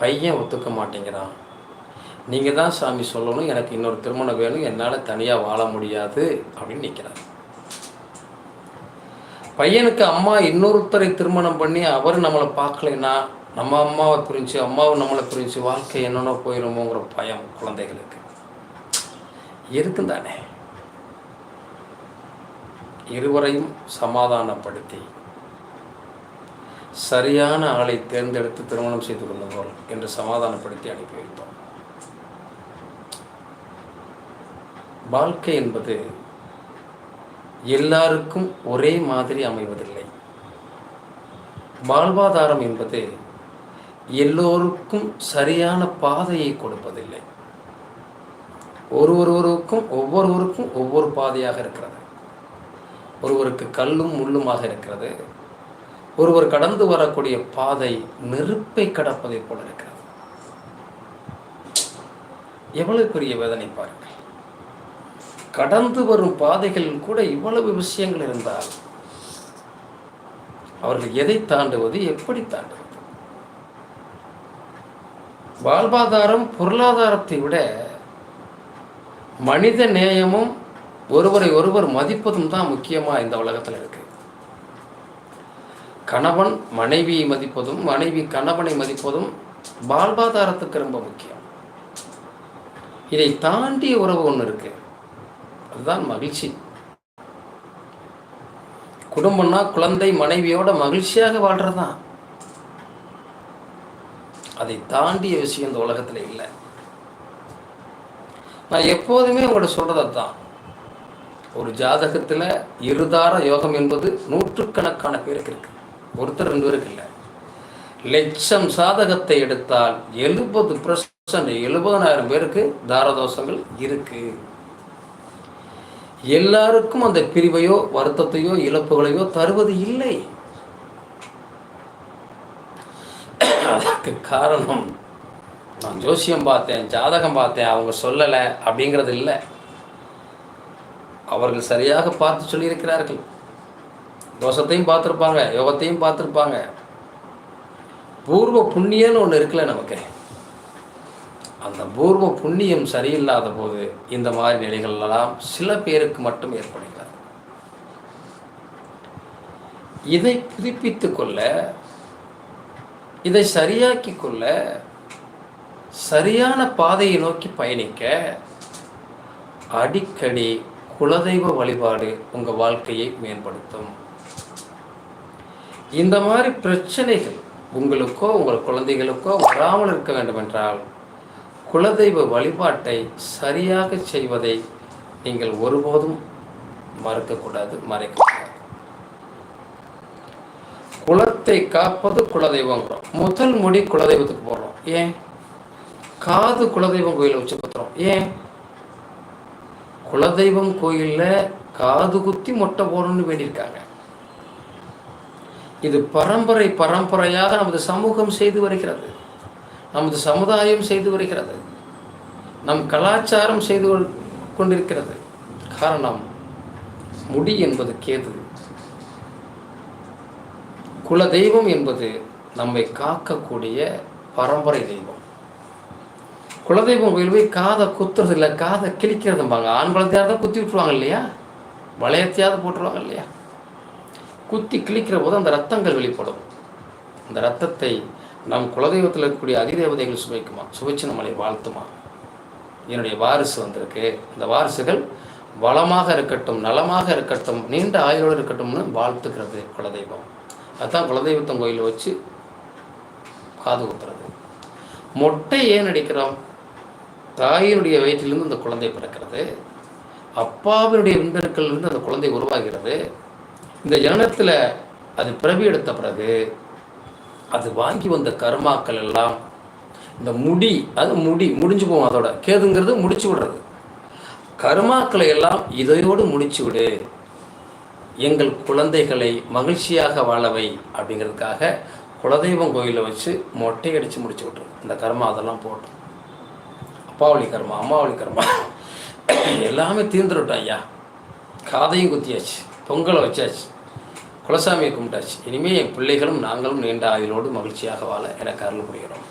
பையன் ஒத்துக்க மாட்டேங்கிறான். நீங்கள் தான் சாமி சொல்லணும், எனக்கு இன்னொரு திருமணம் வேணும், என்னால் தனியாக வாழ முடியாது அப்படின்னு நிற்கிறார். பையனுக்கு அம்மா இன்னொருத்தரை திருமணம் பண்ணி அவர் நம்மளை பார்க்கலைன்னா, நம்ம அம்மாவை பிரிஞ்சு அம்மாவை நம்மளை பிரிஞ்சு வாழ்க்கை என்னென்ன போயிடுமோங்கிற பயம் குழந்தைகளுக்கு இருக்கும் தானே. இருவரையும் சமாதானப்படுத்தி சரியான ஆளை தேர்ந்தெடுத்து திருமணம் செய்து கொள்ளுங்கள் என்று சமாதானப்படுத்தி அனுப்பி வைத்தோம். வாழ்க்கை என்பது எல்லாருக்கும் ஒரே மாதிரி அமைவதில்லை. வாழ்வாதாரம் என்பது எல்லோருக்கும் சரியான பாதையை கொடுப்பதில்லை. ஒவ்வொருவருக்கும் ஒவ்வொரு பாதையாக இருக்கிறது. ஒருவருக்கு கல்லும் முள்ளுமாக இருக்கிறது. ஒருவர் கடந்து வரக்கூடிய பாதை நெருப்பை கடப்பதை போல இருக்கிறது. எவ்வளவு பெரிய வேதனை பாருங்கள். கடந்து வரும் பாதைகளில் கூட இவ்வளவு விஷயங்கள் இருந்தால் அவர்கள் எதை தாண்டுவது, எப்படி தாண்டுவது? வாழ்வாதாரம் பொருளாதாரத்தை விட மனித நேயமும் ஒருவரை ஒருவர் மதிப்பதும் தான் முக்கியமாக இந்த உலகத்தில் இருக்கு. கணவன் மனைவியை மதிப்பதும் மனைவி கணவனை மதிப்பதும் வாழ்வாதாரத்துக்கு ரொம்ப முக்கியம். இதை தாண்டிய உறவு ஒன்று இருக்கு, அதுதான் மகிழ்ச்சி. குடும்பம்னா குழந்தை மனைவியோட மகிழ்ச்சியாக வாழ்றதுதான். அதை தாண்டிய விஷயம் இந்த உலகத்தில் இல்லை. நான் எப்போதுமே உங்கள்ட்ட சொல்றது அதுதான். ஒரு ஜாதகத்தில் இருதார யோகம் என்பது நூற்றுக்கணக்கான பேருக்கு இருக்கு, ஒருத்தர் 2 பேருக்கு இல்லை. லட்சம் சாதகத்தை எடுத்தால் 70% 70,000 பேருக்கு தாரதோஷங்கள் இருக்கு. எல்லாருக்கும் அந்த பிரிவையோ வருத்தத்தையோ இழப்புகளையோ தருவது இல்லை. அதற்கு காரணம் நான் ஜோசியம் பார்த்தேன், ஜாதகம் பார்த்தேன், அவங்க சொல்லலை அப்படிங்கிறது இல்லை. அவர்கள் சரியாக பார்த்து சொல்லியிருக்கிறார்கள். தோஷத்தையும் பார்த்துருப்பாங்க, யோகத்தையும் பார்த்துருப்பாங்க. பூர்வ புண்ணியன்னு ஒன்று இருக்குல்ல நமக்கு, அந்த பூர்வ புண்ணியம் சரியில்லாத போது இந்த மாதிரி நிலைகளெல்லாம் சில பேருக்கு மட்டும் ஏற்படுகிறது. இதை புதுப்பித்து கொள்ள, இதை சரியாக்கி கொள்ள, சரியான பாதையை நோக்கி பயணிக்க அடிக்கடி குலதெய்வ வழிபாடு உங்கள் வாழ்க்கையை மேம்படுத்தும். இந்த மாதிரி பிரச்சனைகள் உங்களுக்கோ உங்கள் குழந்தைகளுக்கோ வராமல் இருக்க வேண்டும் என்றால் குலதெய்வ வழிபாட்டை சரியாக செய்வதை நீங்கள் ஒருபோதும் மறக்கக்கூடாது, மறைக்கக்கூடாது. குலத்தை காப்பது குலதெய்வங்கிறோம். முதல் முடி குலதெய்வத்துக்கு போடுறோம். ஏன்? காது குலதெய்வம் கோயிலை வச்சு குத்துறோம். ஏன்? குலதெய்வம் கோயிலில் காது குத்தி மொட்டை போடணும்னு வேண்டியிருக்காங்க. இது பரம்பரை பரம்பரையாக நமது சமூகம் செய்து வருகிறது, நமது சமுதாயம் செய்து வருகிறது, நம் கலாச்சாரம் செய்து கொண்டிருக்கிறது. காரணம், முடி என்பது கேது, குல தெய்வம் என்பது நம்மை காக்கக்கூடிய பரம்பரை தெய்வம். குலதெய்வம் கோயில் போய் காதை குத்துறது இல்லை, காதை கிழிக்கிறதும்பாங்க. ஆண் குழந்தையாக தான் குத்தி விட்டுருவாங்க இல்லையா, வளையத்தையாவது போட்டுருவாங்க இல்லையா. குத்தி கிழிக்கிற போது அந்த ரத்தங்கள் வெளிப்படும். அந்த ரத்தத்தை நம் குலதெய்வத்தில் இருக்கக்கூடிய அதிதேவதைகள் சுவைக்குமா, சுவைச்சு நம்மளை வாழ்த்துமா. என்னுடைய வாரிசு வந்திருக்கு, இந்த வாரிசுகள் வளமாக இருக்கட்டும், நலமாக இருக்கட்டும், நீண்ட ஆயுளோடு இருக்கட்டும்னு வாழ்த்துக்கிறது குலதெய்வம். அதுதான் குலதெய்வத்தம் கோயிலில் வச்சு காது குத்துறது. மொட்டை ஏன் அடிக்கிறோம்? தாயினுடைய வயிற்றிலிருந்து அந்த குழந்தை பிறக்கிறது, அப்பாவினுடைய விந்தணுக்களிலிருந்து அந்த குழந்தை உருவாகிறது. இந்த ஜனனத்தில் அது பிறவி எடுத்த பிறகு அது வாங்கி வந்த கர்மாக்கள் எல்லாம் இந்த முடி, அது முடிஞ்சு போகும். அதோட கேதுங்கிறது முடிச்சு விடுறது. கர்மாக்களை எல்லாம் இதையோடு முடிச்சு விடு, எங்கள் குழந்தைகளை மகிழ்ச்சியாக வாழவை அப்படிங்கிறதுக்காக குலதெய்வம் கோயிலில் வச்சு மொட்டை அடித்து முடிச்சு விட்ருது. இந்த கர்மா அதெல்லாம் போட்டோம். அப்பாவளி கர்மா, அம்மாவளி கர்மா எல்லாமே தீர்ந்துருட்டோம் ஐயா. காதையும் குத்தியாச்சு, பொங்கலை வச்சாச்சு, குலசாமியை கும்பிட்டாச்சு. இனிமேல் என் பிள்ளைகளும் நாங்களும் நீண்ட ஆயுளோடு மகிழ்ச்சியாக வாழ எனக்கு அருள் புரிகிறோம்.